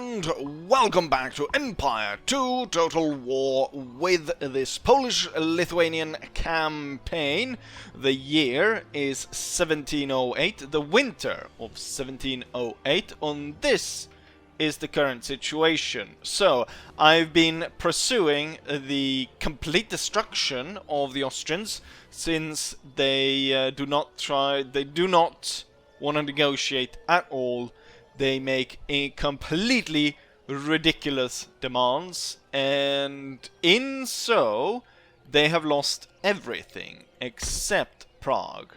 and welcome back to Empire 2 Total War with this Polish-Lithuanian campaign. The year is 1708, the winter of 1708, and this is the current situation. So, I've been pursuing the complete destruction of the Austrians since they do not want to negotiate at all. They make a completely ridiculous demands, and in so, they have lost everything except Prague,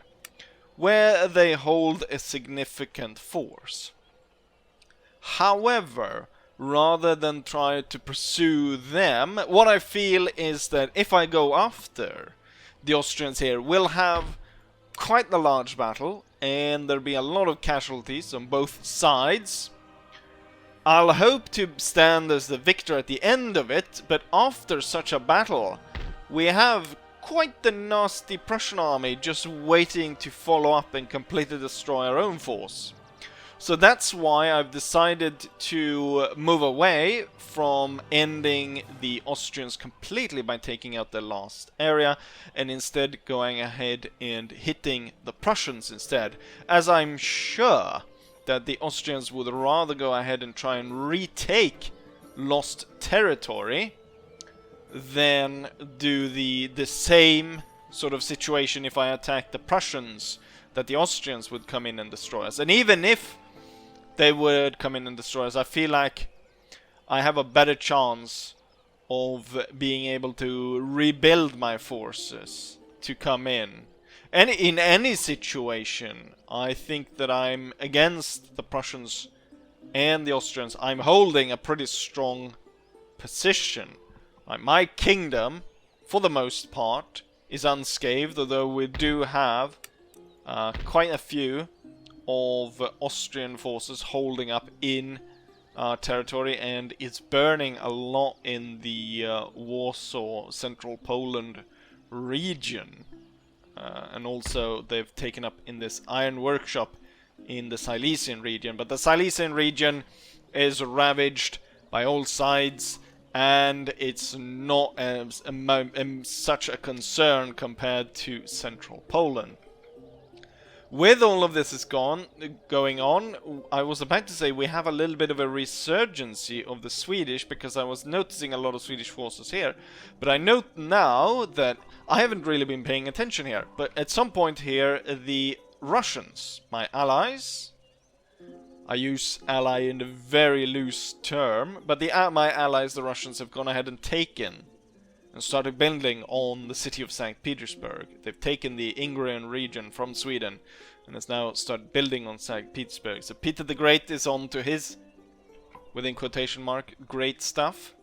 where they hold a significant force. However, rather than try to pursue them, what I feel is that if I go after the Austrians here, we'll have quite a large battle, and there'll be a lot of casualties on both sides. I'll hope to stand as the victor at the end of it, but after such a battle, we have quite the nasty Prussian army just waiting to follow up and completely destroy our own force. So that's why I've decided to move away from ending the Austrians completely by taking out their last area, and instead going ahead and hitting the Prussians instead, as I'm sure that the Austrians would rather go ahead and try and retake lost territory than do the same sort of situation if I attack the Prussians, that the Austrians would come in and destroy us. And even if they would come in and destroy us, I feel like I have a better chance of being able to rebuild my forces to come in. And in any situation, I think that I'm against the Prussians and the Austrians. I'm holding a pretty strong position. Like, my kingdom, for the most part, is unscathed, although we do have quite a few of Austrian forces holding up in territory, and it's burning a lot in the Warsaw, Central Poland region. And also they've taken up in this iron workshop in the Silesian region. But the Silesian region is ravaged by all sides, and it's not such a concern compared to Central Poland. With all of this going on, I was about to say we have a little bit of a resurgency of the Swedish, because I was noticing a lot of Swedish forces here. But I note now that I haven't really been paying attention here. But at some point here, the Russians, my allies, I use ally in a very loose term, but my allies, the Russians, have gone ahead and taken and started building on the city of St. Petersburg. They've taken the Ingrian region from Sweden and has now started building on St. Petersburg. So Peter the Great is on to his, within quotation mark, great stuff.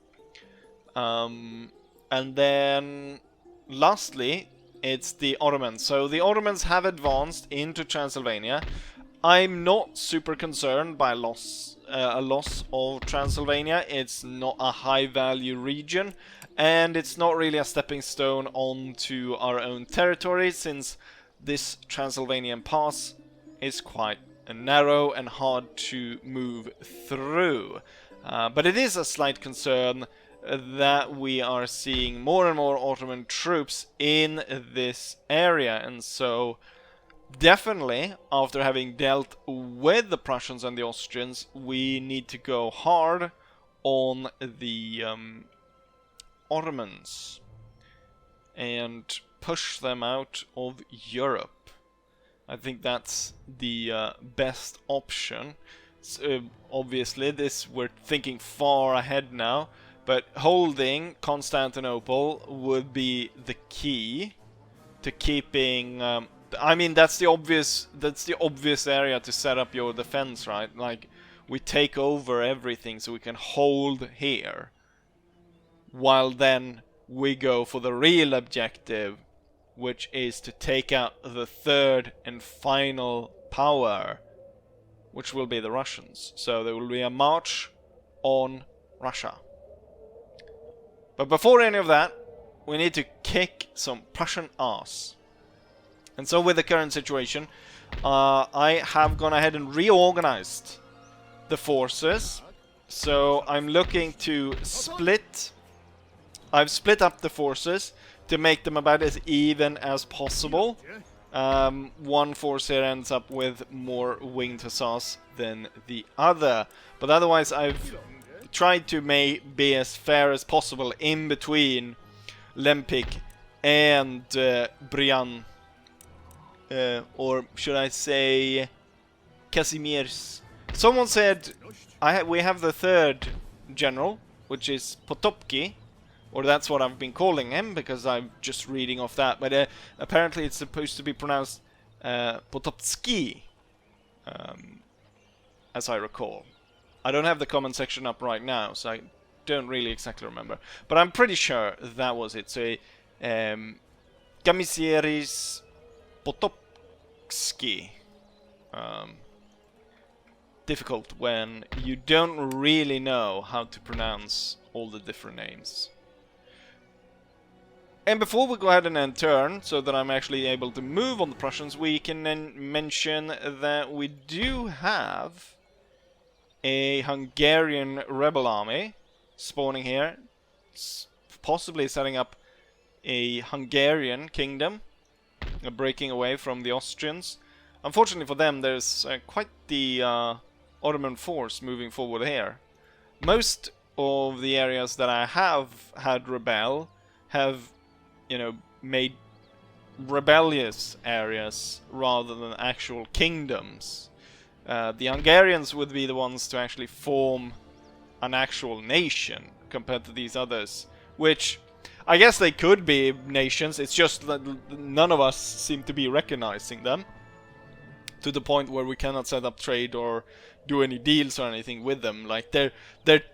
And then lastly, it's the Ottomans. So the Ottomans have advanced into Transylvania. I'm not super concerned by a loss of Transylvania. It's not a high value region, and it's not really a stepping stone onto our own territory, since this Transylvanian pass is quite narrow and hard to move through. But it is a slight concern that we are seeing more and more Ottoman troops in this area, and so definitely, after having dealt with the Prussians and the Austrians, we need to go hard on the Ottomans and push them out of Europe. I think that's the best option. So, obviously, we're thinking far ahead now, but holding Constantinople would be the key to keeping. I mean, that's the obvious area to set up your defense, right? Like, we take over everything so we can hold here, while then we go for the real objective, which is to take out the third and final power, which will be the Russians. So there will be a march on Russia. But before any of that, we need to kick some Prussian ass. And so with the current situation, I have gone ahead and reorganized the forces So I'm looking to split. I've split up the forces to make them about as even as possible. One force here ends up with more winged hussars than the other. But otherwise I've tried to be as fair as possible in between Lempik and Brian. Or should I say Casimir's. Someone said we have the third general, which is Potopki. Or that's what I've been calling him, because I'm just reading off that. But apparently it's supposed to be pronounced Potopski, as I recall. I don't have the comment section up right now, so I don't really exactly remember. But I'm pretty sure that was it. So, Kamisieris Potopski. Difficult when you don't really know how to pronounce all the different names. And before we go ahead and end turn, so that I'm actually able to move on the Prussians, we can then mention that we do have a Hungarian rebel army spawning here, possibly setting up a Hungarian kingdom, breaking away from the Austrians. Unfortunately for them, there's quite the Ottoman force moving forward here. Most of the areas that I have had rebel have, you know, made rebellious areas rather than actual kingdoms. The Hungarians would be the ones to actually form an actual nation compared to these others, which I guess they could be nations, it's just that none of us seem to be recognizing them to the point where we cannot set up trade or do any deals or anything with them. Like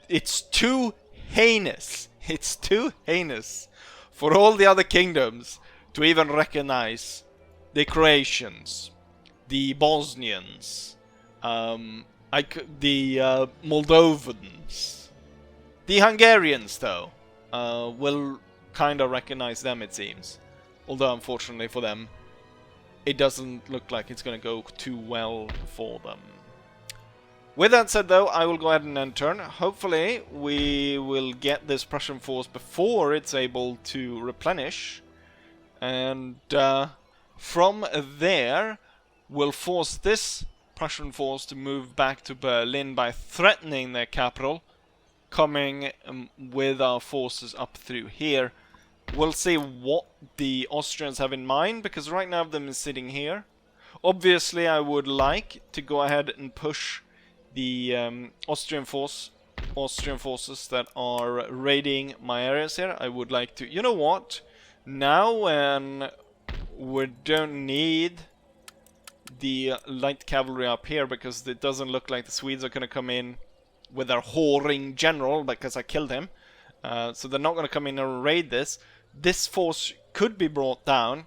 it's too heinous. It's too heinous for all the other kingdoms to even recognize the Croatians, the Bosnians, the Moldovans. The Hungarians, though, will kind of recognize them, it seems. Although, unfortunately for them, it doesn't look like it's going to go too well for them. With that said, though, I will go ahead and end turn. Hopefully, we will get this Prussian force before it's able to replenish. And from there, we'll force this Prussian force to move back to Berlin by threatening their capital, coming with our forces up through here. We'll see what the Austrians have in mind, because right now them is sitting here. Obviously, I would like to go ahead and push the Austrian forces that are raiding my areas here. I would like to... You know what? Now when we don't need the light cavalry up here, because it doesn't look like the Swedes are going to come in with their whoring general, because I killed him. So they're not going to come in and raid this. This force could be brought down,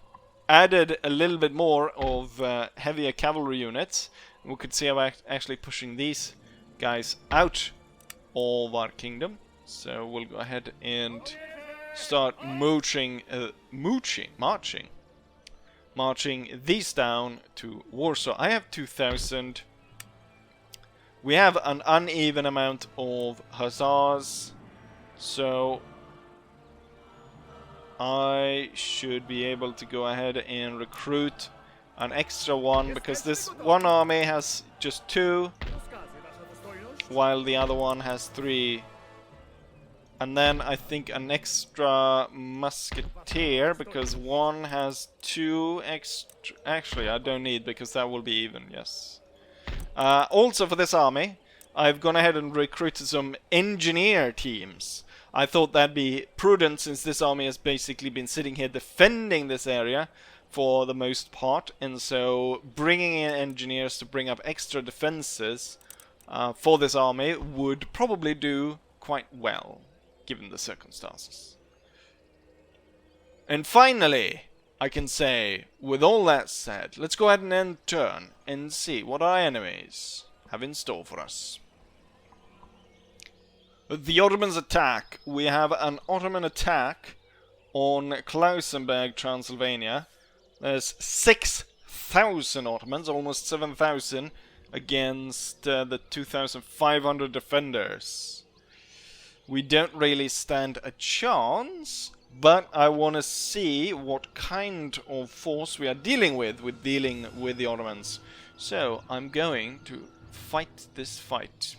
added a little bit more of heavier cavalry units. We could see I'm actually pushing these guys out of our kingdom. So we'll go ahead and start marching these down to Warsaw. I have 2,000. We have an uneven amount of hussars, so I should be able to go ahead and recruit an extra one, because this one army has just 2, while the other one has 3. And then I think an extra musketeer, because one has 2 extra... Actually, I don't need, because that will be even, yes. Also for this army, I've gone ahead and recruited some engineer teams. I thought that'd be prudent, since this army has basically been sitting here defending this area for the most part, and so bringing in engineers to bring up extra defenses for this army would probably do quite well, given the circumstances. And finally, I can say, with all that said, let's go ahead and end turn and see what our enemies have in store for us. The Ottomans attack. We have an Ottoman attack on Klausenberg, Transylvania. There's 6,000 Ottomans, almost 7,000, against the 2,500 defenders. We don't really stand a chance, but I want to see what kind of force we are dealing with the Ottomans. So I'm going to fight this fight.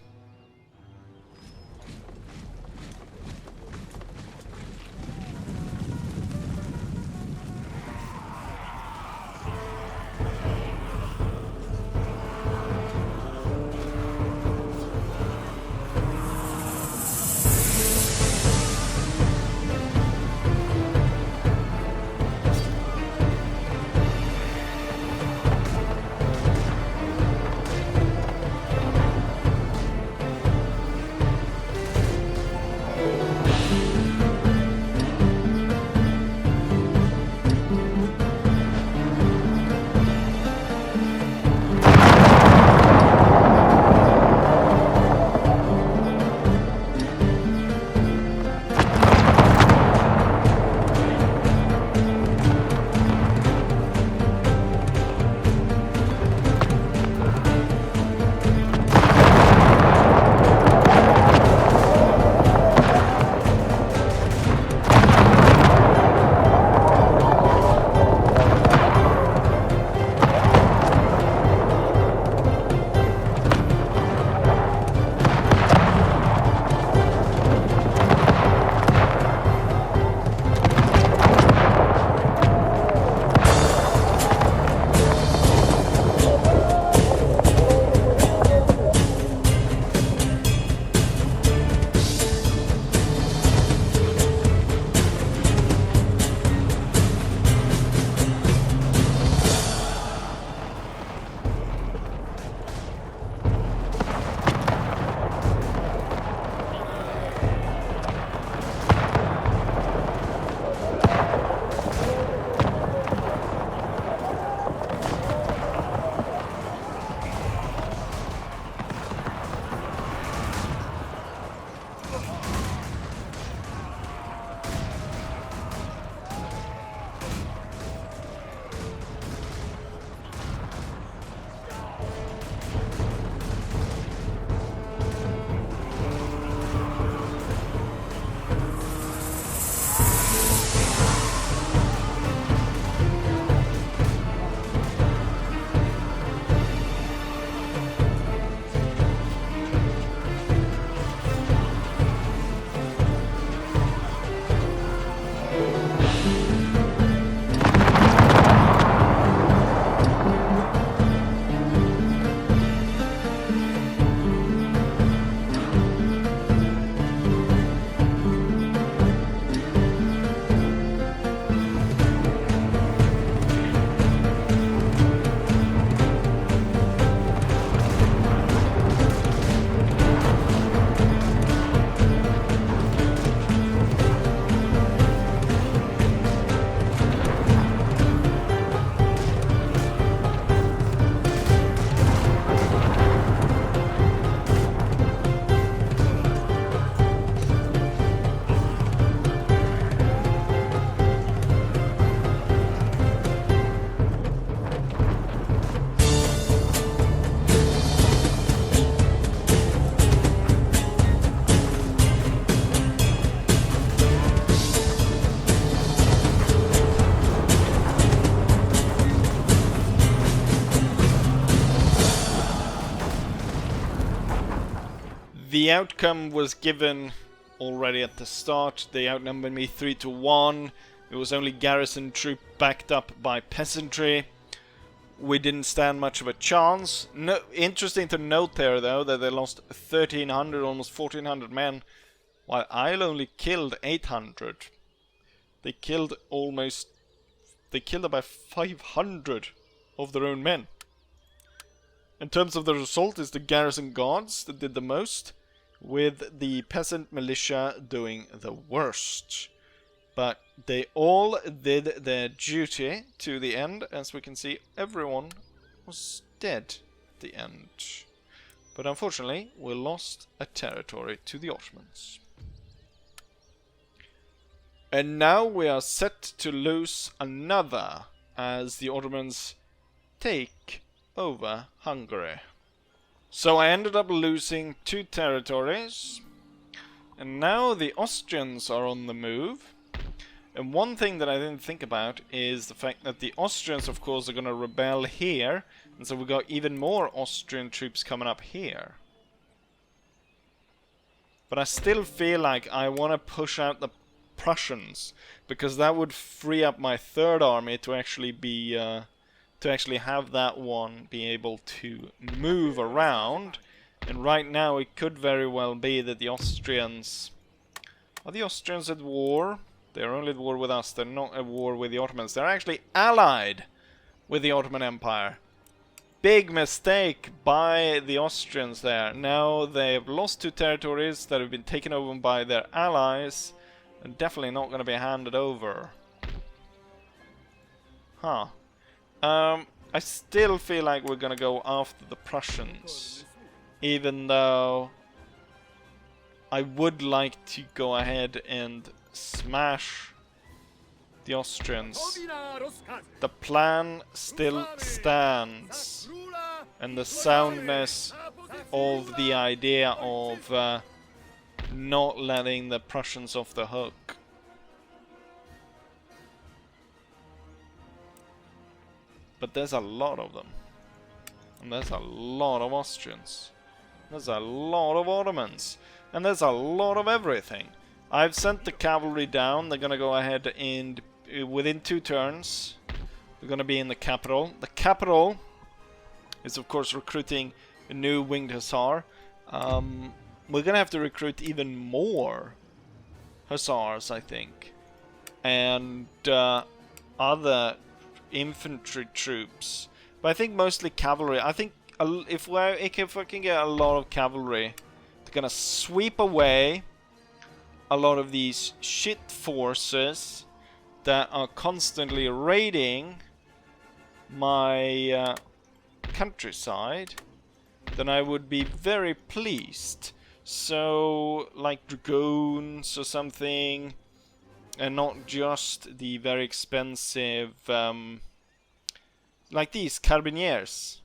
The outcome was given already at the start. They outnumbered me 3-1. It was only garrison troop backed up by peasantry. We didn't stand much of a chance. No, interesting to note there, though, that they lost 1,300, almost 1,400 men, while I only killed 800. They killed about 500 of their own men. In terms of the result, it's the garrison guards that did the most, with the peasant militia doing the worst. But they all did their duty to the end. As we can see, everyone was dead at the end. But unfortunately, we lost a territory to the Ottomans. And now we are set to lose another, as the Ottomans take over Hungary. So I ended up losing 2 territories. And now the Austrians are on the move. And one thing that I didn't think about is the fact that the Austrians, of course, are going to rebel here. And so we got even more Austrian troops coming up here. But I still feel like I want to push out the Prussians, because that would free up my 3rd army to actually be, to actually have that one be able to move around. And right now it could very well be that the Austrians... Are the Austrians at war? They're only at war with us, they're not at war with the Ottomans. They're actually allied with the Ottoman Empire. Big mistake by the Austrians there. Now they've lost 2 territories that have been taken over by their allies. And definitely not going to be handed over. Huh. I still feel like we're going to go after the Prussians. Even though I would like to go ahead and smash the Austrians. The plan still stands. And the soundness of the idea of not letting the Prussians off the hook. But there's a lot of them. And there's a lot of Austrians. There's a lot of Ottomans. And there's a lot of everything. I've sent the cavalry down. They're going to go ahead and within 2 turns they're going to be in the capital. The capital is of course recruiting a new winged hussar. We're going to have to recruit even more hussars, I think. And other infantry troops. But I think mostly cavalry. I think if I can get a lot of cavalry, they're going to sweep away a lot of these shit forces that are constantly raiding my countryside, then I would be very pleased. So, like dragoons or something, and not just the very expensive, like these carbineers.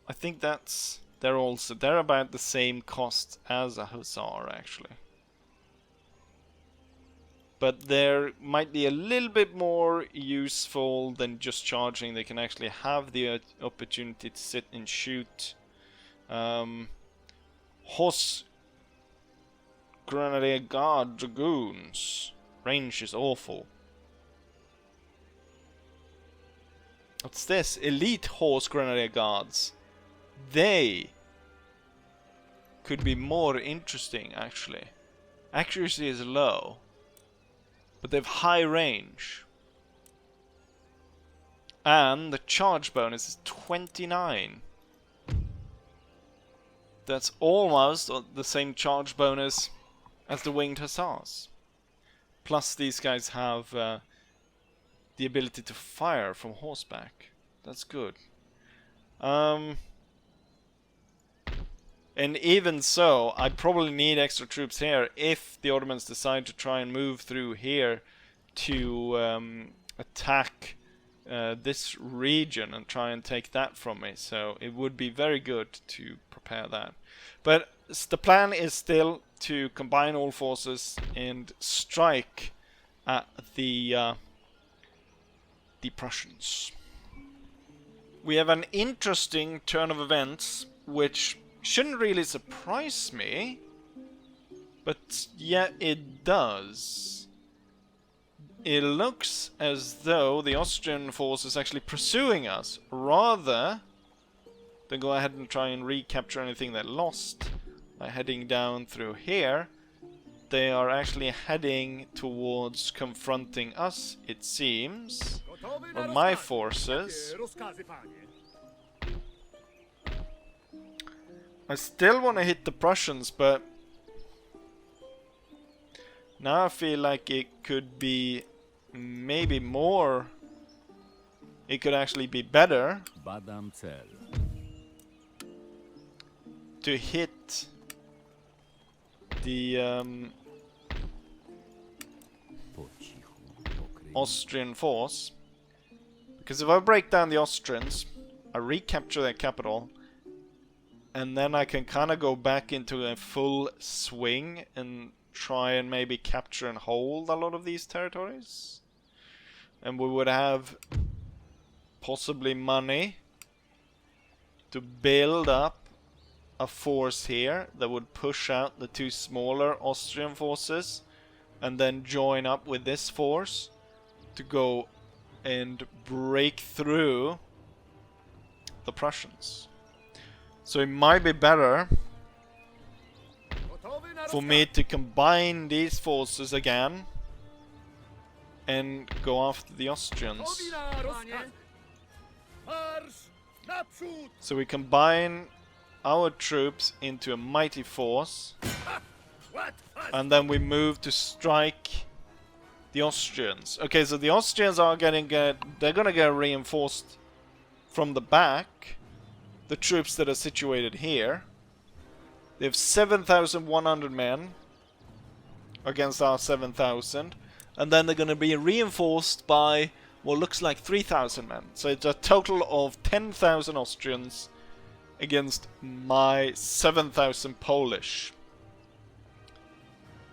I think they're about the same cost as a hussar, actually. But they might be a little bit more useful than just charging. They can actually have the opportunity to sit and shoot. Horse Grenadier Guard Dragoons. Range is awful. What's this? Elite Horse Grenadier Guards. They could be more interesting, actually. Accuracy is low, but they have high range. And the charge bonus is 29. That's almost the same charge bonus as the winged hussars. Plus these guys have the ability to fire from horseback. That's good. And even so, I probably need extra troops here if the Ottomans decide to try and move through here to attack this region and try and take that from me. So it would be very good to prepare that. But the plan is still to combine all forces and strike at the Prussians. We have an interesting turn of events, which shouldn't really surprise me, but yet it does. It looks as though the Austrian force is actually pursuing us, rather than go ahead and try and recapture anything they lost by heading down through here. They are actually heading towards confronting us, it seems, or my forces. I still want to hit the Prussians, but now I feel like it could be maybe more. It could actually be better to hit the Austrian force. Because if I break down the Austrians, I recapture their capital, and then I can kind of go back into a full swing and try and maybe capture and hold a lot of these territories. And we would have possibly money to build up a force here that would push out the two smaller Austrian forces and then join up with this force to go and break through the Prussians. So it might be better for me to combine these forces again and go after the Austrians. So we combine our troops into a mighty force, and then we move to strike the Austrians. Okay, so the Austrians are they're gonna get reinforced from the back. The troops that are situated here. They have 7,100 men against our 7,000, and then they're gonna be reinforced by what looks like 3,000 men. So it's a total of 10,000 Austrians against my 7,000 Polish.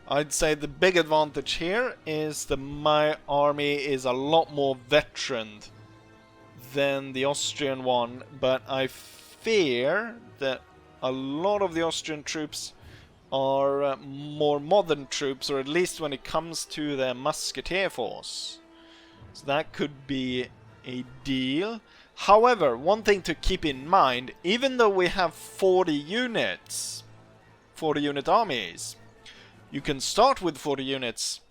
I'd say the big advantage here is that my army is a lot more veteraned than the Austrian one, but I fear that a lot of the Austrian troops are more modern troops, or at least when it comes to their musketeer force. So that could be a deal. However, one thing to keep in mind, even though we have 40 units, 40 unit armies, you can start with 40 units,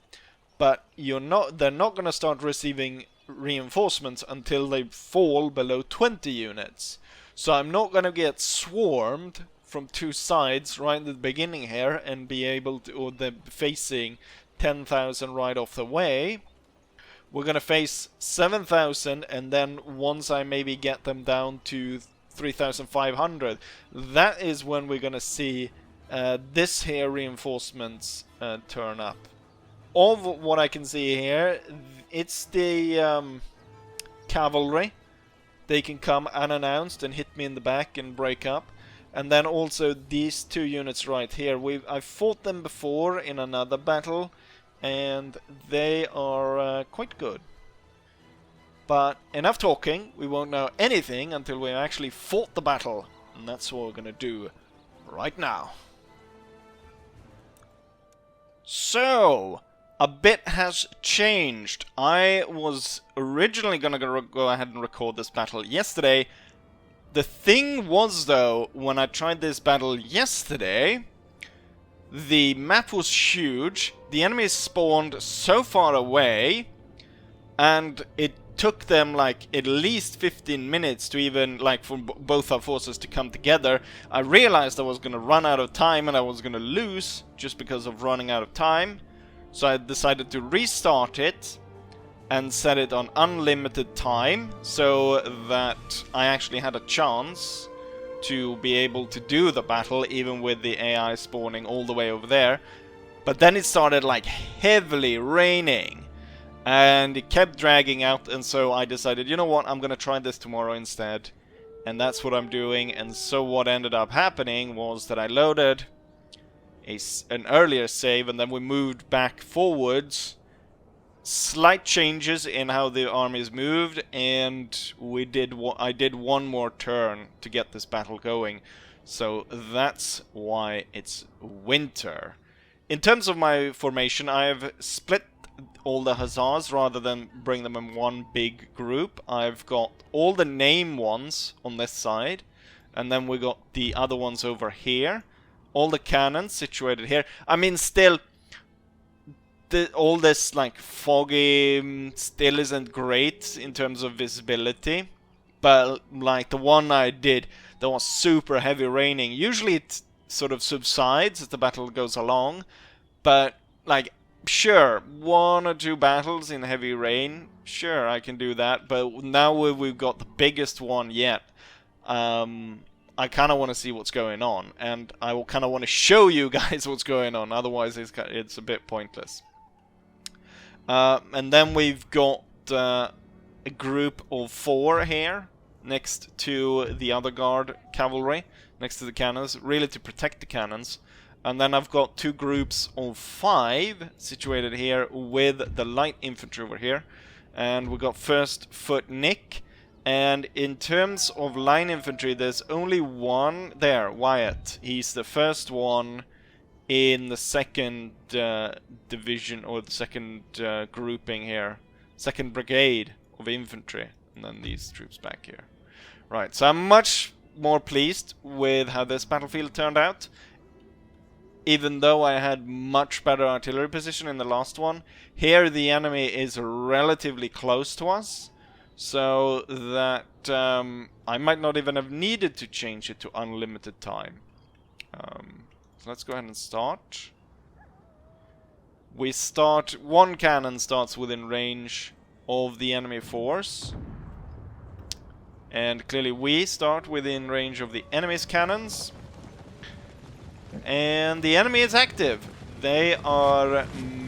but they're not going to start receiving reinforcements until they fall below 20 units. So I'm not going to get swarmed from two sides right in the beginning here and be able to, or they're facing 10,000 right off the way. We're going to face 7,000, and then once I maybe get them down to 3,500, that is when we're going to see this here reinforcements turn up. Of what I can see here, it's the cavalry. They can come unannounced and hit me in the back and break up. And then also these two units right here. I've fought them before in another battle, and they are quite good. But enough talking. We won't know anything until we actually fought the battle, and that's what we're gonna do right now. So, a bit has changed. I was originally gonna go ahead and record this battle yesterday. The thing was, though, when I tried this battle yesterday, the map was huge, the enemies spawned so far away, and it took them like at least 15 minutes to even, like, for both our forces to come together. I realized I was gonna run out of time and I was gonna lose just because of running out of time. So I decided to restart it and set it on unlimited time, so that I actually had a chance to be able to do the battle even with the AI spawning all the way over there. But then it started like heavily raining and it kept dragging out, and so I decided, you know what, I'm gonna try this tomorrow instead. And that's what I'm doing. And so what ended up happening was that I loaded an earlier save, and then we moved back forwards. Slight changes in how the armies moved, and I did one more turn to get this battle going. So that's why it's winter. In terms of my formation, I've split all the hussars rather than bring them in one big group. I've got all the name ones on this side, and then we got the other ones over here. All the cannons situated here. I mean, still, all this like foggy still isn't great in terms of visibility, but like the one I did that was super heavy raining, usually it sort of subsides as the battle goes along, but like sure, one or two battles in heavy rain, sure, I can do that, but now we've got the biggest one yet. I kind of want to see what's going on, and I will kind of want to show you guys what's going on, otherwise it's a bit pointless. And then we've got a group of 4 here next to the other guard cavalry. next to the cannons, really to protect the cannons. And then I've got 2 groups of 5 situated here with the light infantry over here. And we got first foot Nick. And in terms of line infantry, there's only one there, Wyatt. He's the first one in the second division, or the second grouping here. Second brigade of infantry. And then these troops back here. Right, so I'm much more pleased with how this battlefield turned out. Even though I had much better artillery position in the last one, here the enemy is relatively close to us, so that I might not even have needed to change it to unlimited time. So let's go ahead and start. We start, one cannon starts within range of the enemy force. And clearly we start within range of the enemy's cannons. And the enemy is active. They are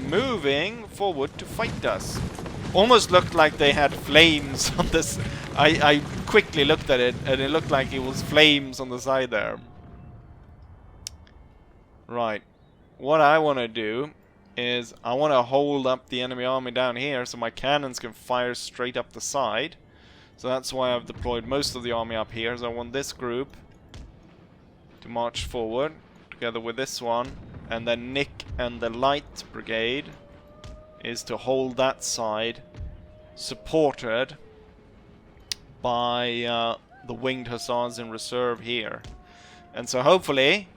moving forward to fight us. Almost looked like they had flames on this. I quickly looked at it, and it looked like it was flames on the side there. Right. What I want to do is I want to hold up the enemy army down here so my cannons can fire straight up the side. So that's why I've deployed most of the army up here. So I want this group to march forward together with this one, and then Nick and the light brigade is to hold that side, supported by the winged hussars in reserve here. And so hopefully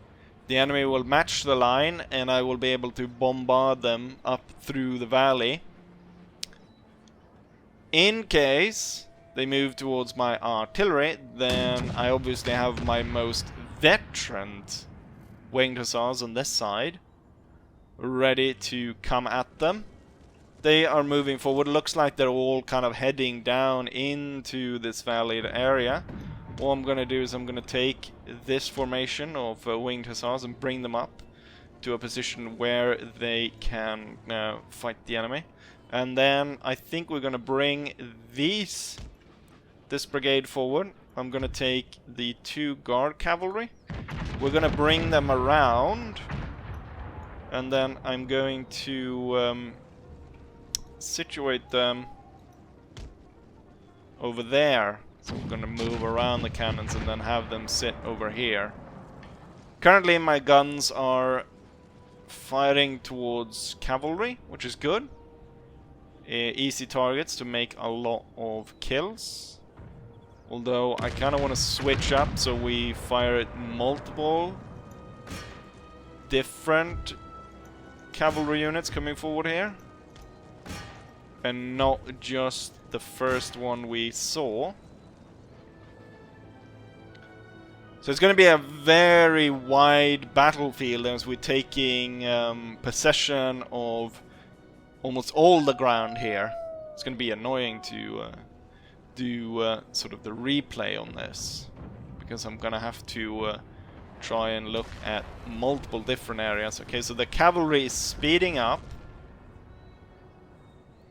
the enemy will match the line and I will be able to bombard them up through the valley. In case they move towards my artillery, then I obviously have my most veteran winged hussars on this side, ready to come at them. They are moving forward. Looks like they're all kind of heading down into this valley area. What I'm going to do is I'm going to take this formation of winged hussars and bring them up to a position where they can fight the enemy. And then I think we're going to bring this brigade forward. I'm going to take the 2 guard cavalry. We're going to bring them around, and then I'm going to situate them over there. So we're going to move around the cannons and then have them sit over here. Currently my guns are firing towards cavalry, which is good. Easy targets to make a lot of kills. Although I kind of want to switch up so we fire at multiple different cavalry units coming forward here. And not just the first one we saw. So it's going to be a very wide battlefield as we're taking possession of almost all the ground here. It's going to be annoying to do sort of the replay on this, because I'm gonna have to try and look at multiple different areas. Okay, so the cavalry is speeding up.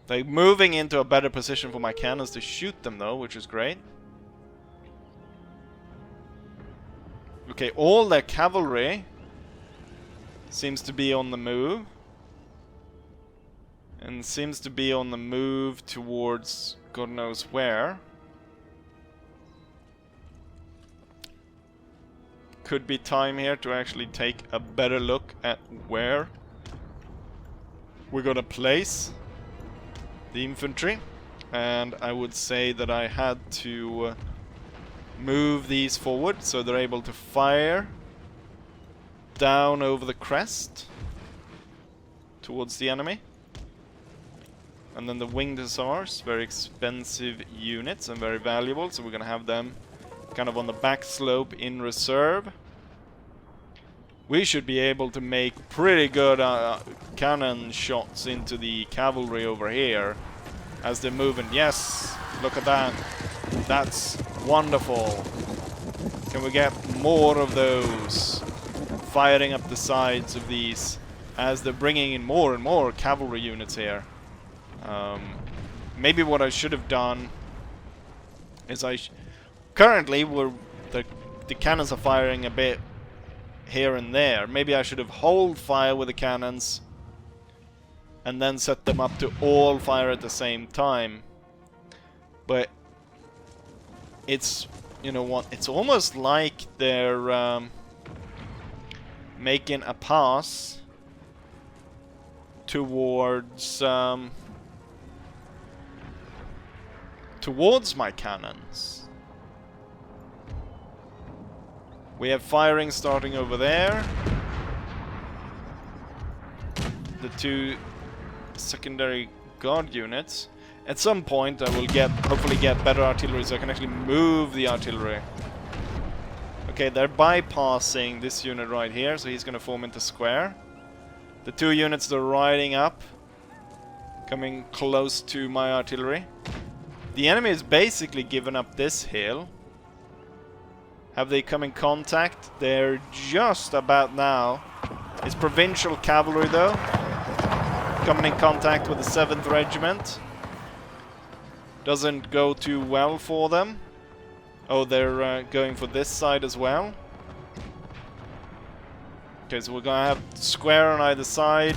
They're moving into a better position for my cannons to shoot them though, which is great. Okay, all their cavalry seems to be on the move. And seems to be on the move towards God knows where. Could be time here to actually take a better look at where we're gonna place the infantry. And I would say that I had to move these forward so they're able to fire down over the crest towards the enemy. And then the winged hussars, very expensive units and very valuable, so we're going to have them kind of on the back slope in reserve. We should be able to make pretty good cannon shots into the cavalry over here as they're moving. Yes, look at that. That's wonderful. Can we get more of those firing up the sides of these as they're bringing in more and more cavalry units here? Maybe what I should have done is currently the the cannons are firing a bit here and there. Maybe I should have hold fire with the cannons and then set them up to all fire at the same time. But it's, you know what, it's almost like they're making a pass towards towards my cannons. We have firing starting over there. The two secondary guard units. At some point I will hopefully get better artillery so I can actually move the artillery. Okay, they're bypassing this unit right here, so he's gonna form into square. The two units that are riding up, coming close to my artillery. The enemy has basically given up this hill. Have they come in contact? They're just about now. It's provincial cavalry though. Coming in contact with the 7th Regiment. Doesn't go too well for them. Oh, they're going for this side as well. Okay, so we're gonna have square on either side.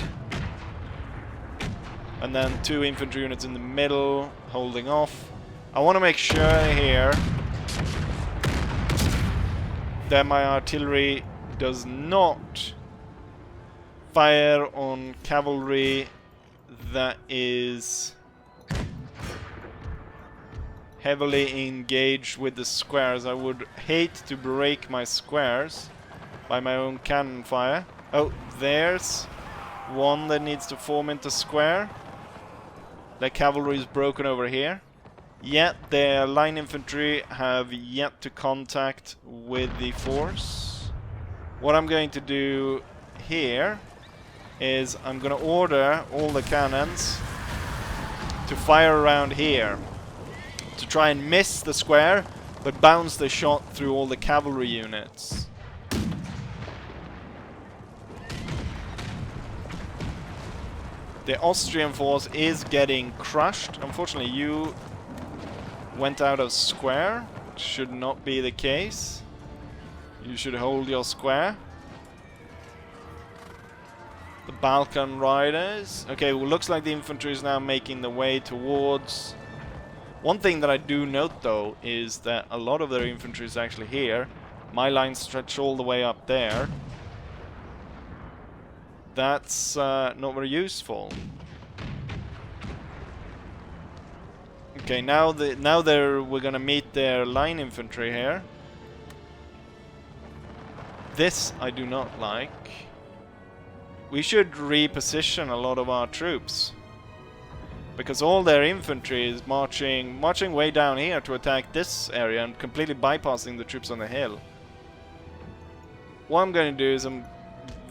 And then 2 infantry units in the middle, holding off. I want to make sure here that my artillery does not fire on cavalry that is heavily engaged with the squares. I would hate to break my squares by my own cannon fire. Oh, there's one that needs to form into square. The cavalry is broken over here. Yet their line infantry have yet to contact with the force. What I'm going to do here is I'm going to order all the cannons to fire around here to try and miss the square but bounce the shot through all the cavalry units. The Austrian force is getting crushed. Unfortunately, you went out of square. Should not be the case. You should hold your square. The Balkan Riders. Okay, well, looks like the infantry is now making the way towards... One thing that I do note, though, is that a lot of their infantry is actually here. My lines stretch all the way up there. That's not very useful. Okay, now we're gonna meet their line infantry here. This I do not like. We should reposition a lot of our troops, because all their infantry is marching way down here to attack this area and completely bypassing the troops on the hill. What I'm going to do is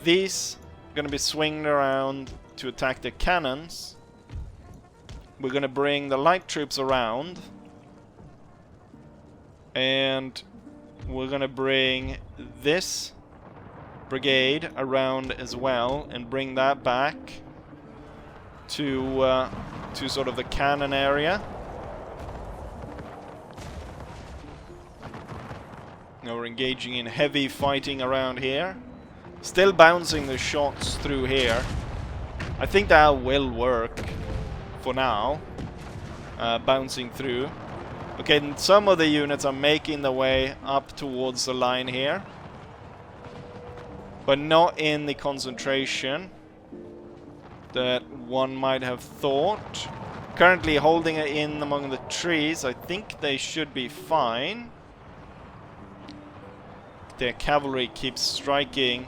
these are going to be swinged around to attack the cannons. We're going to bring the light troops around, and we're going to bring this brigade around as well and bring that back to sort of the cannon area. Now we're engaging in heavy fighting around here, still bouncing the shots through here. I think that will work for now, bouncing through. Okay, and some of the units are making the way up towards the line here, but not in the concentration that one might have thought. Currently holding it in among the trees. I think they should be fine. Their cavalry keeps striking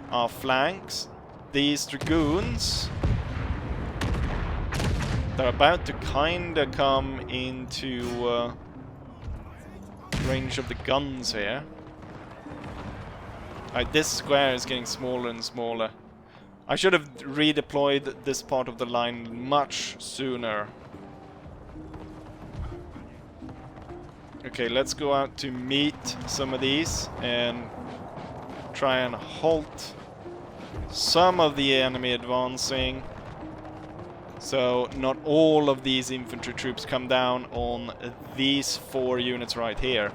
our flanks. These dragoons, they're about to kinda come into range of the guns here. Alright, this square is getting smaller and smaller. I should have redeployed this part of the line much sooner. Okay, let's go out to meet some of these and try and halt some of the enemy advancing, so not all of these infantry troops come down on these 4 units right here.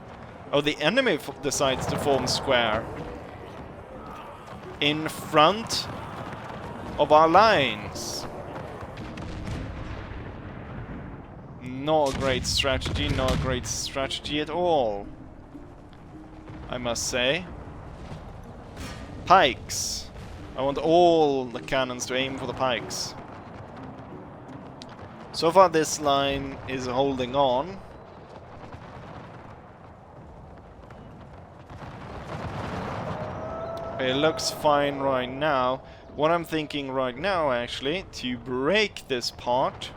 Oh, the enemy decides to form square in front of our lines. Not a great strategy, not a great strategy at all, I must say. Pikes. I want all the cannons to aim for the pikes. So far this line is holding on. It looks fine right now. What I'm thinking right now, actually, to break this part,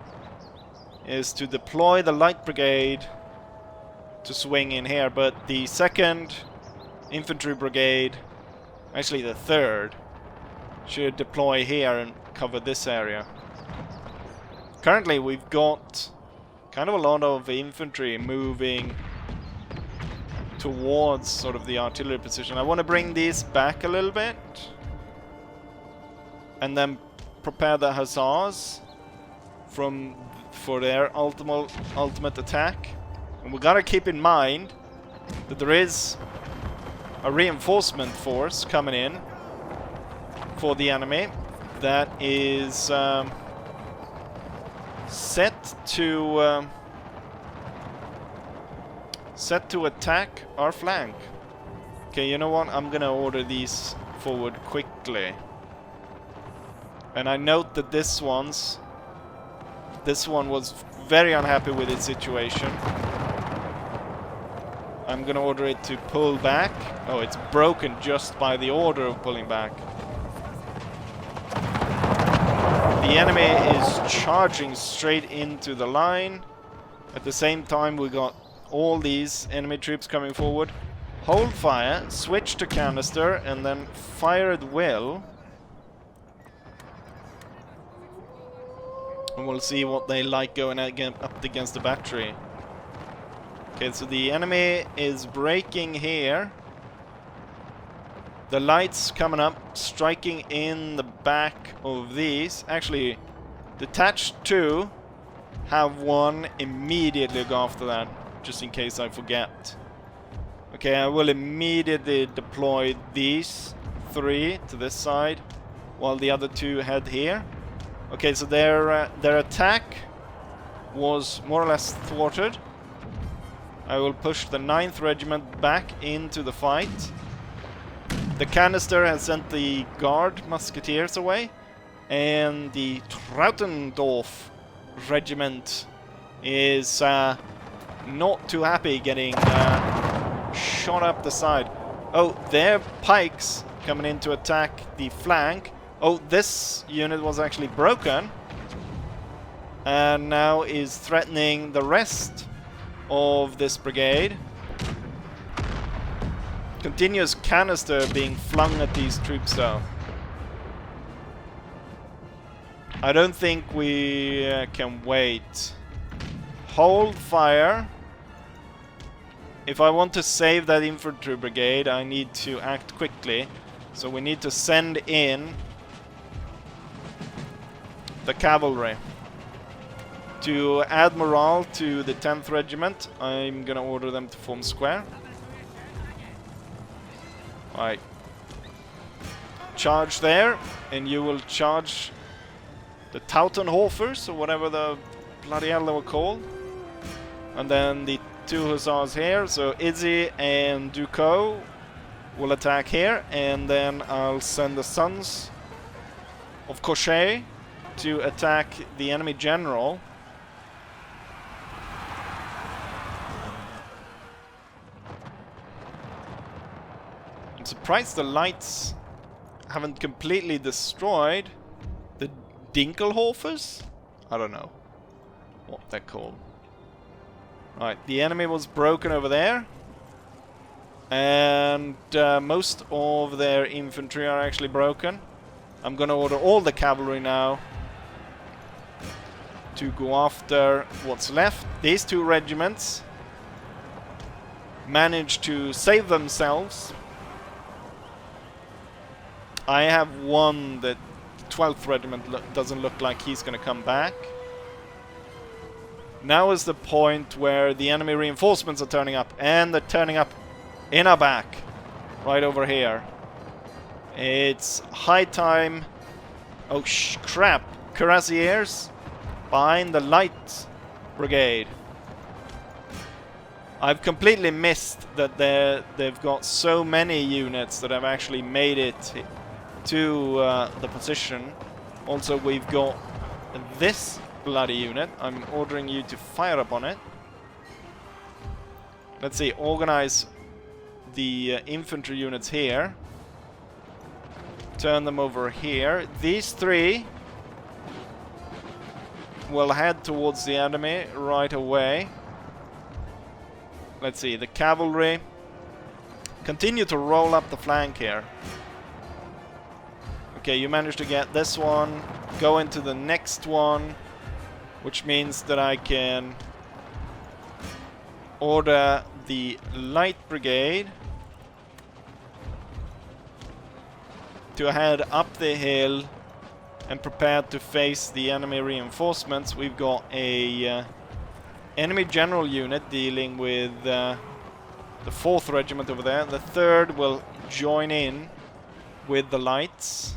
is to deploy the light brigade to swing in here, but the 2nd infantry brigade, actually the 3rd, should deploy here and cover this area. Currently we've got kind of a lot of infantry moving towards sort of the artillery position. I want to bring these back a little bit and then prepare the hussars for their ultimate attack. And we gotta keep in mind that there is a reinforcement force coming in for the enemy that is set to attack our flank. Okay, you know what? I'm gonna order these forward quickly. And I note that this one was very unhappy with its situation. I'm gonna order it to pull back. Oh, it's broken just by the order of pulling back. The enemy is charging straight into the line. At the same time, we got all these enemy troops coming forward. Hold fire, switch to canister, and then fire at will. And we'll see what they like going up against the battery. Okay, so the enemy is breaking here. The lights coming up, striking in the back of these. Actually, detached 2, have 1, immediately go after that, just in case I forget. Okay, I will immediately deploy these 3 to this side, while the other 2 head here. Okay, so their attack was more or less thwarted. I will push the 9th Regiment back into the fight. The canister has sent the guard musketeers away, and the Trautendorf Regiment is not too happy getting shot up the side. Oh, their pikes coming in to attack the flank. Oh, this unit was actually broken, and now is threatening the rest of this brigade. Continuous canister being flung at these troops though. I don't think we can wait. Hold fire. If I want to save that infantry brigade, I need to act quickly. So we need to send in the cavalry. To add morale to the 10th Regiment, I'm gonna order them to form square. Alright. Charge there, and you will charge the Tautenhofers, or whatever the bloody hell they were called. And then the 2 hussars here, so Izzy and Ducot will attack here, and then I'll send the sons of Cochet to attack the enemy general. I'm surprised the lights haven't completely destroyed the Dinkelhofers? I don't know what they're called. Right, the enemy was broken over there. And most of their infantry are actually broken. I'm gonna order all the cavalry now to go after what's left. These 2 regiments managed to save themselves. I have one that the 12th Regiment doesn't look like he's gonna come back. Now is the point where the enemy reinforcements are turning up, and they're turning up in our back, right over here. It's high time. Oh crap! Cuirassiers behind the light brigade. I've completely missed that they've got so many units that have actually made it to the position. Also, we've got this bloody unit. I'm ordering you to fire upon it. Let's see, organize the infantry units here. Turn them over here. These three will head towards the enemy right away. Let's see, the cavalry continue to roll up the flank here. Okay, you managed to get this one. Go into the next one, which means that I can order the light brigade to head up the hill and prepare to face the enemy reinforcements. We've got a enemy general unit dealing with the 4th regiment over there. The 3rd will join in with the lights.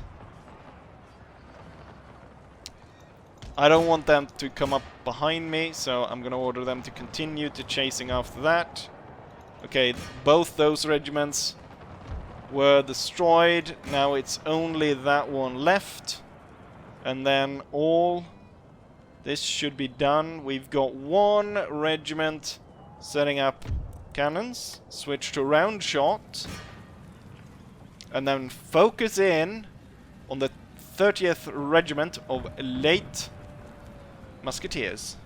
I don't want them to come up behind me, so I'm gonna order them to continue to chasing after that. Okay, both those regiments were destroyed. Now it's only that one left. And then all this should be done. We've got one regiment setting up cannons. Switch to round shot. And then focus in on the 30th Regiment of Late Musketeers.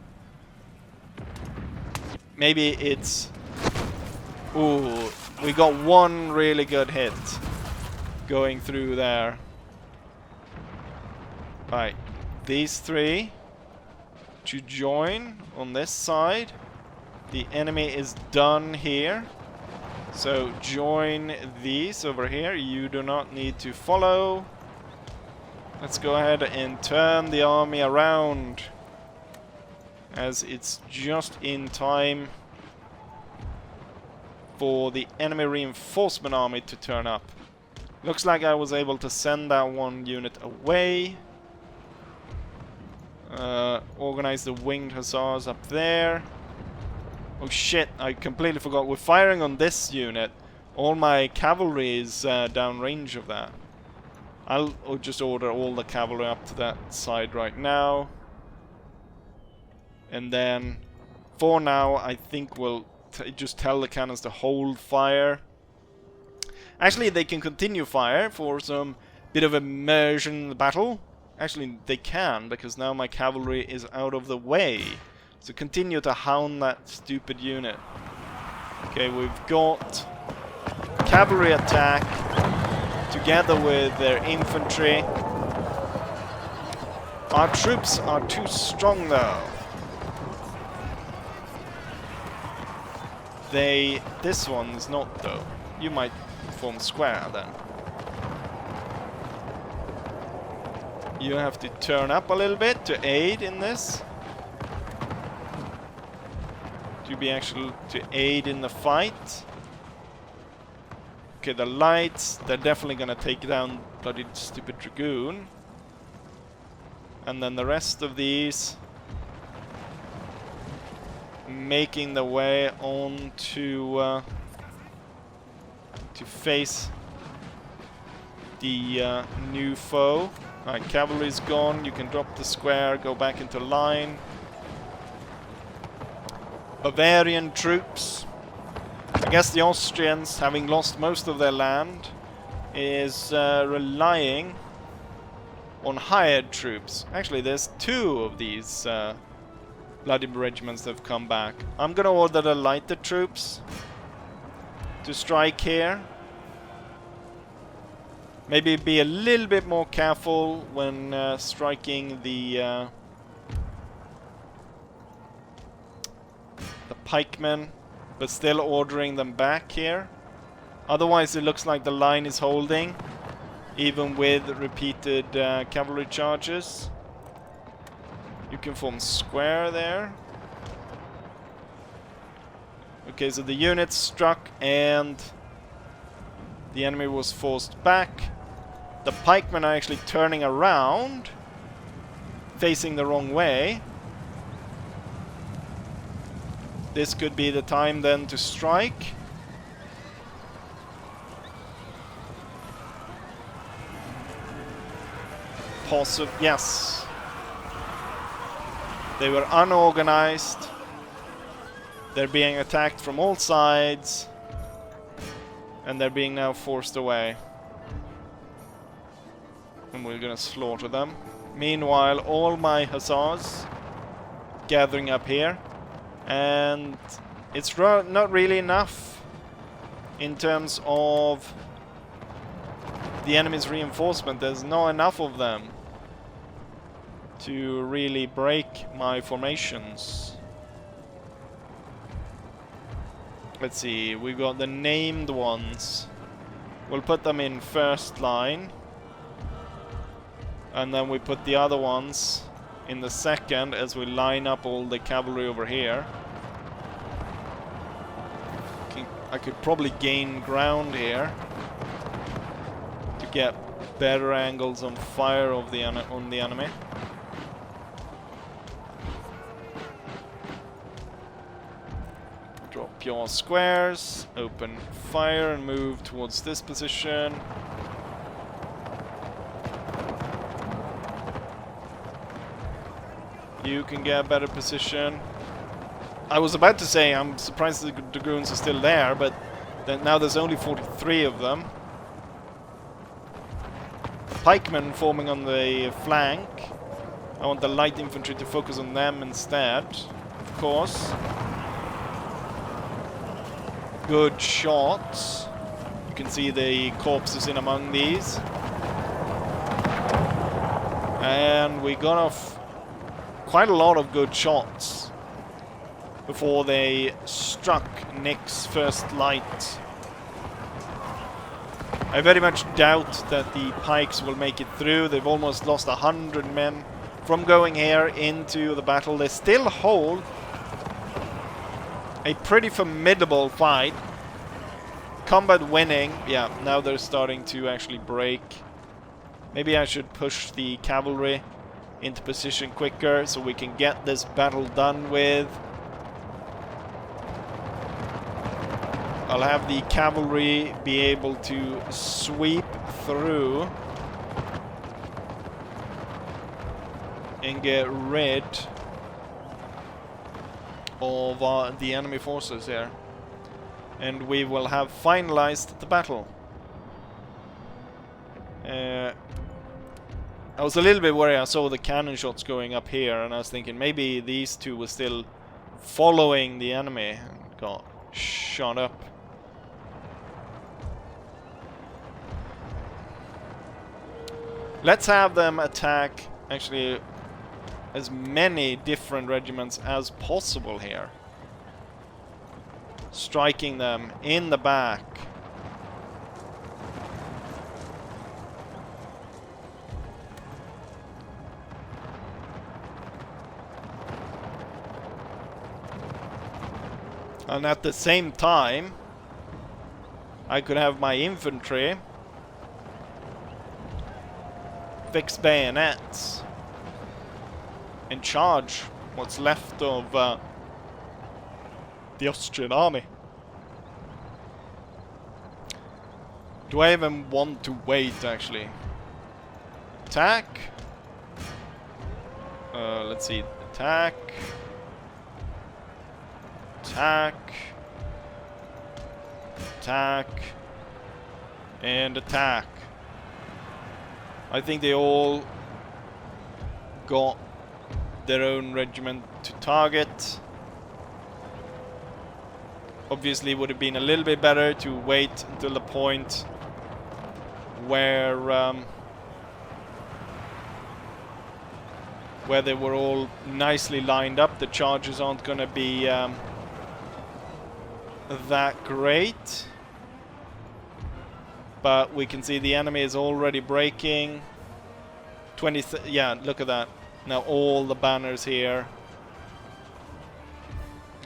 Maybe it's... Ooh, we got one really good hit going through there. Right, these three to join on this side. The enemy is done here. So join these over here. You do not need to follow. Let's go ahead and turn the army around, as it's just in time for the enemy reinforcement army to turn up. Looks like I was able to send that one unit away. Organize the winged hussars up there. Oh shit, I completely forgot. We're firing on this unit. All my cavalry is downrange of that. I'll just order all the cavalry up to that side right now. And then, for now, I think we'll just tell the cannons to hold fire. Actually, they can continue fire for some bit of immersion in the battle. Actually, they can, because now my cavalry is out of the way. So continue to hound that stupid unit. Okay, we've got cavalry attack together with their infantry. Our troops are too strong though. This one's not though. You might form square then. You have to turn up a little bit to aid in this. To be actual to aid in the fight. Okay, the lights, they're definitely gonna take down bloody stupid dragoon. And then the rest of these making the way on to face the new foe. Alright, cavalry's gone. You can drop the square, go back into line. Bavarian troops. I guess the Austrians, having lost most of their land, is relying on hired troops. Actually, there's 2 of these bloody regiments that have come back. I'm gonna order the lighter troops to strike here. Maybe be a little bit more careful when striking the pikemen, but still ordering them back here. Otherwise it looks like the line is holding, even with repeated cavalry charges. You can form square there. Okay, so the units struck and the enemy was forced back. The pikemen are actually turning around, facing the wrong way. This could be the time then to strike. Yes. They were unorganized. They're being attacked from all sides. And they're being now forced away. And we're gonna slaughter them. Meanwhile, all my hussars gathering up here. And it's not really enough in terms of the enemy's reinforcement. There's not enough of them to really break my formations. Let's see, we got the named ones. We'll put them in first line. And then we put the other ones in the second as we line up all the cavalry over here. I could probably gain ground here to get better angles on fire of the on the enemy. Drop your squares, open fire and move towards this position. You can get a better position. I was about to say I'm surprised the dragoons are still there, but now there's only 43 of them. Pikemen forming on the flank. I want the light infantry to focus on them instead, of course. Good shots. You can see the corpses in among these. And we got off quite a lot of good shots before they struck Nick's first light. I very much doubt that the pikes will make it through. They've almost lost 100 men from going here into the battle. They still hold a pretty formidable fight. Combat winning. Yeah, now they're starting to actually break. Maybe I should push the cavalry into position quicker so we can get this battle done with. I'll have the cavalry be able to sweep through and get rid of the enemy forces here. And we will have finalized the battle. I was a little bit worried. I saw the cannon shots going up here and I was thinking maybe these two were still following the enemy and got shot up. Let's have them attack actually as many different regiments as possible here. Striking them in the back. And at the same time, I could have my infantry fix bayonets and charge what's left of the Austrian army. Do I even want to wait, actually? Attack. Let's see. Attack. Attack. Attack. And attack. I think they all got their own regiment to target. Obviously, it would have been a little bit better to wait until the point where they were all nicely lined up. The charges aren't going to be that great. But we can see the enemy is already breaking. Yeah, look at that. Now all the banners here.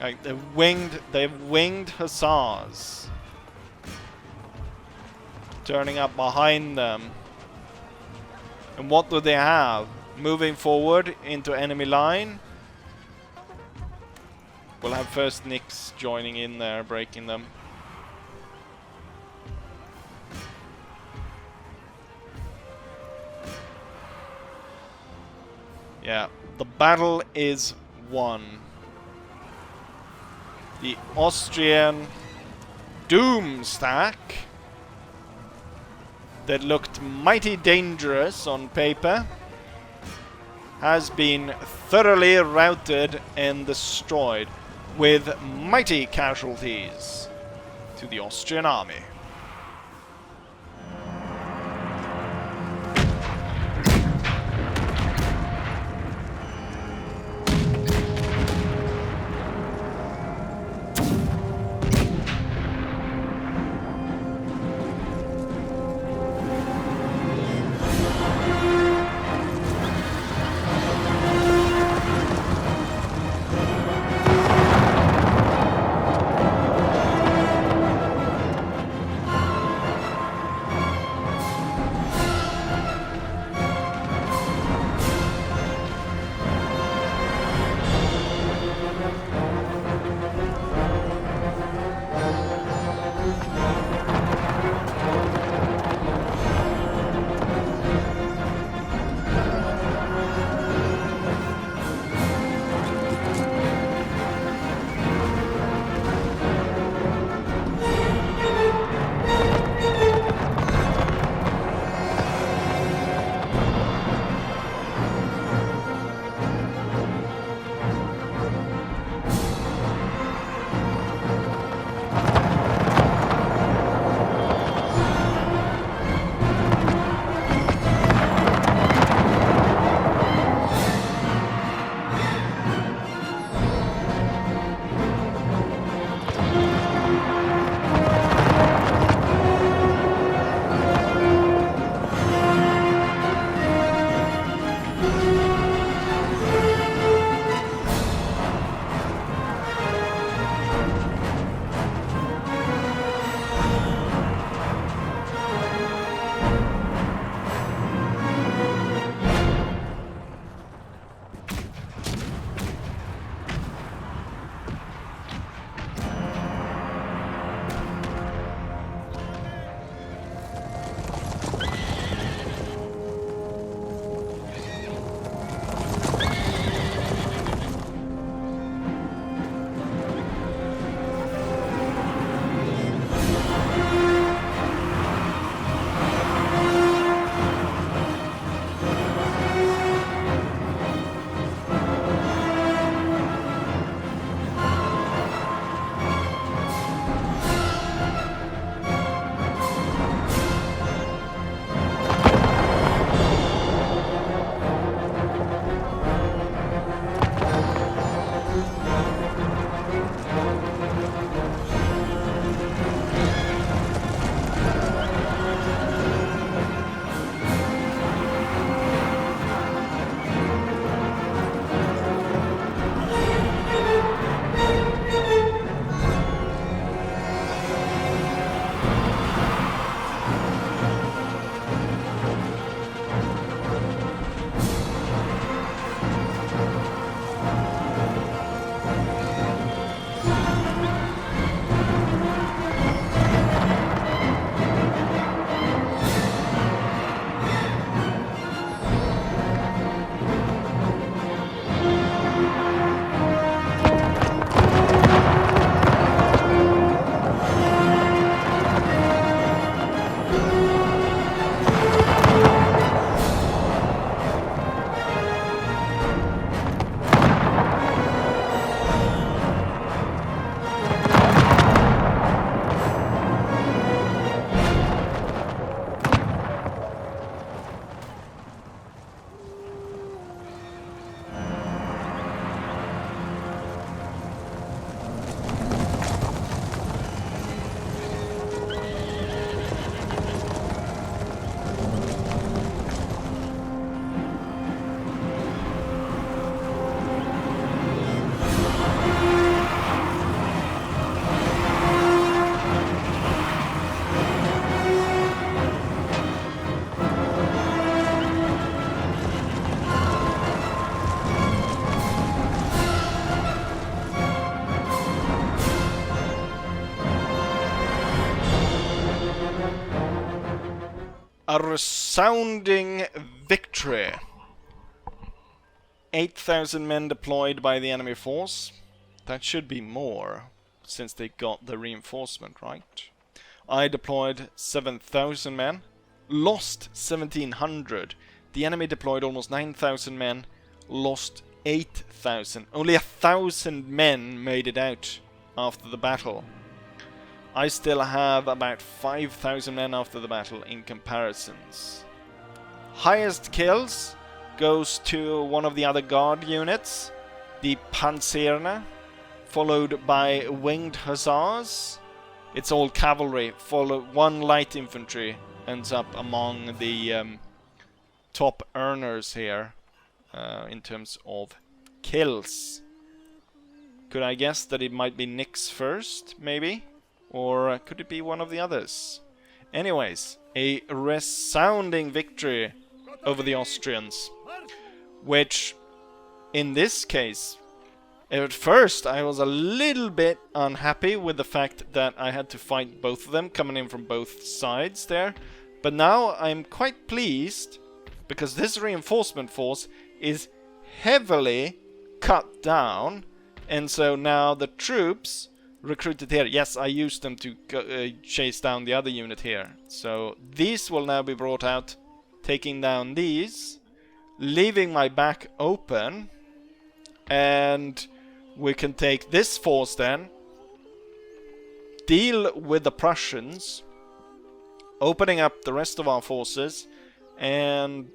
Like they've winged hussars. Turning up behind them. And what do they have? Moving forward into enemy line. We'll have first Nix joining in there, breaking them. Yeah, the battle is won. The Austrian doom stack that looked mighty dangerous on paper has been thoroughly routed and destroyed with mighty casualties to the Austrian army. A resounding victory. 8,000 men deployed by the enemy force. That should be more, since they got the reinforcement, right? I deployed 7,000 men. Lost 1,700. The enemy deployed almost 9,000 men. Lost 8,000. Only 1,000 men made it out after the battle. I still have about 5,000 men after the battle in comparisons. Highest kills goes to one of the other guard units, the Panzerne, followed by winged hussars. It's all cavalry. One light infantry ends up among the top earners here in terms of kills. Could I guess that it might be Nix first, maybe? Or could it be one of the others? Anyways, a resounding victory over the Austrians. Which, in this case, at first I was a little bit unhappy with the fact that I had to fight both of them, coming in from both sides there. But now I'm quite pleased, because this reinforcement force is heavily cut down. And so now the troops recruited here, yes, I used them to chase down the other unit here. So these will now be brought out, taking down these, leaving my back open, and we can take this force then, deal with the Prussians, opening up the rest of our forces, and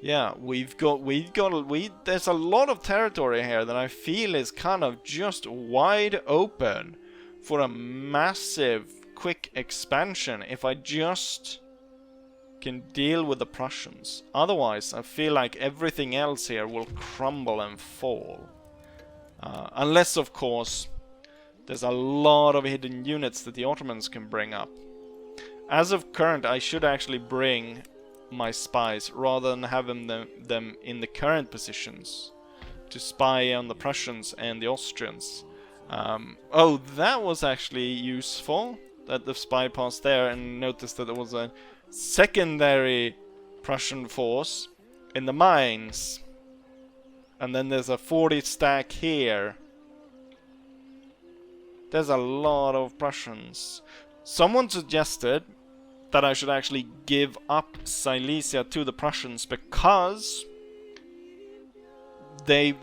yeah, there's a lot of territory here that I feel is kind of just wide open for a massive, quick expansion if I just can deal with the Prussians. Otherwise, I feel like everything else here will crumble and fall. Unless, of course, there's a lot of hidden units that the Ottomans can bring up. As of current, I should actually bring my spies rather than having them in the current positions to spy on the Prussians and the Austrians. Oh, that was actually useful, that the spy passed there and noticed that there was a secondary Prussian force in the mines. And then there's a 40 stack here. There's a lot of Prussians. Someone suggested that I should actually give up Silesia to the Prussians because the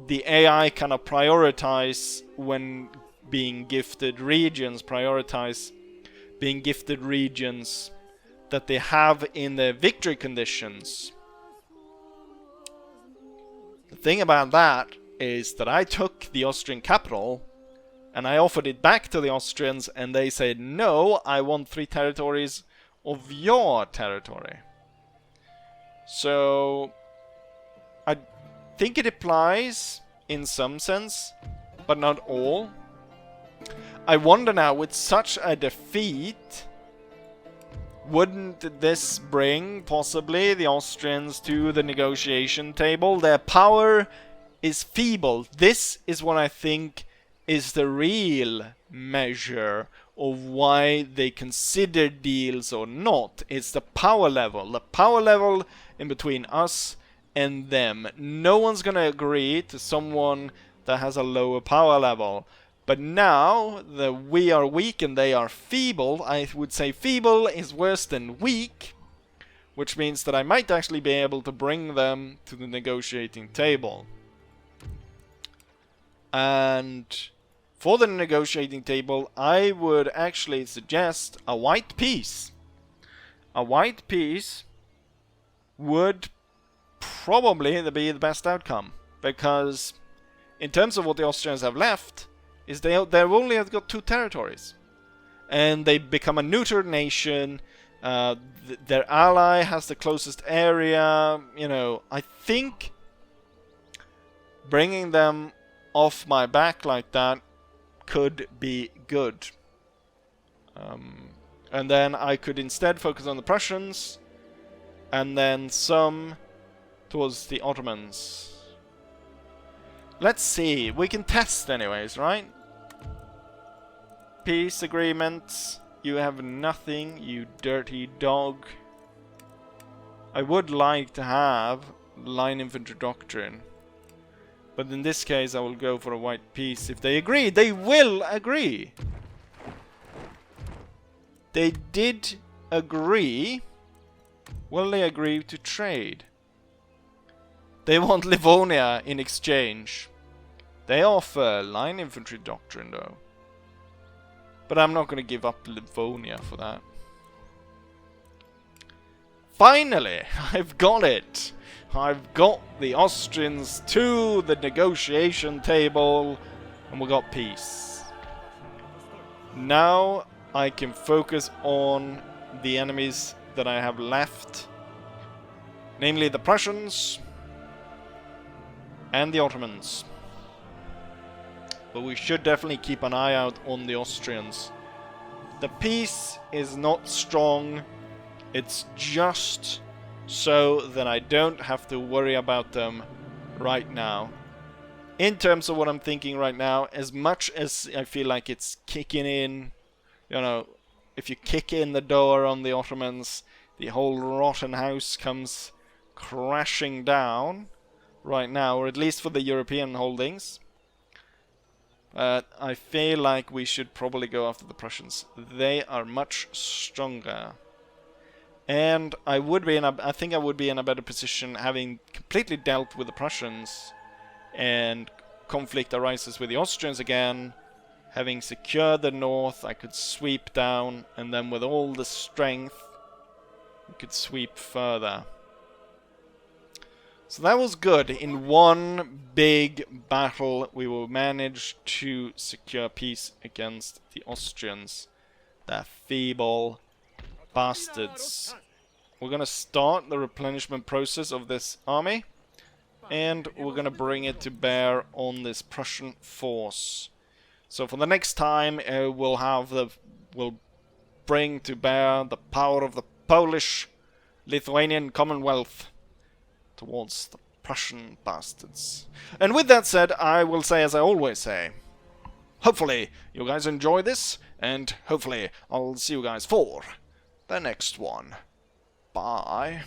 AI kind of prioritize when being gifted regions, prioritize being gifted regions that they have in the victory conditions. The thing about that is that I took the Austrian capital and I offered it back to the Austrians, and they said, no, I want 3 territories of your territory. So I think it applies in some sense, but not all. I wonder now, with such a defeat, wouldn't this bring possibly the Austrians to the negotiation table? Their power is feeble. This is what I think is the real measure of why they consider deals or not. It's the power level. The power level in between us and them. No one's gonna agree to someone that has a lower power level. But now that we are weak and they are feeble, I would say feeble is worse than weak, which means that I might actually be able to bring them to the negotiating table. And for the negotiating table, I would actually suggest a white peace. A white peace would probably be the best outcome, because in terms of what the Austrians have left, is they've only got 2 territories, and they become a neuter nation. Their ally has the closest area. You know, I think bringing them off my back like that could be good. And then I could instead focus on the Prussians, and then some towards the Ottomans. Let's see. We can test anyways, right? Peace agreements. you have nothing, you dirty dog. I would like to have line infantry doctrine. But in this case, I will go for a white peace. If they agree, they will agree! They did agree. Will they agree to trade? They want Livonia in exchange. They offer line infantry doctrine though. But I'm not going to give up Livonia for that. Finally, I've got it! I've got the Austrians to the negotiation table, and we got peace. Now I can focus on the enemies that I have left, namely the Prussians and the Ottomans. But we should definitely keep an eye out on the Austrians. The peace is not strong, it's just so that I don't have to worry about them right now. In terms of what I'm thinking right now, as much as I feel like it's kicking in, you know, if you kick in the door on the Ottomans, the whole rotten house comes crashing down right now, or at least for the European holdings. I feel like we should probably go after the Prussians. They are much stronger. And I think I would be in a better position having completely dealt with the Prussians and conflict arises with the Austrians again. Having secured the north, I could sweep down, and then with all the strength, we could sweep further. So that was good. In one big battle, we will manage to secure peace against the Austrians. They're feeble bastards. We're gonna start the replenishment process of this army, and we're gonna bring it to bear on this Prussian force. So for the next time, we'll bring to bear the power of the Polish Lithuanian Commonwealth towards the Prussian bastards. And with that said, I will say as I always say, hopefully you guys enjoy this, and hopefully I'll see you guys for the next one. Bye.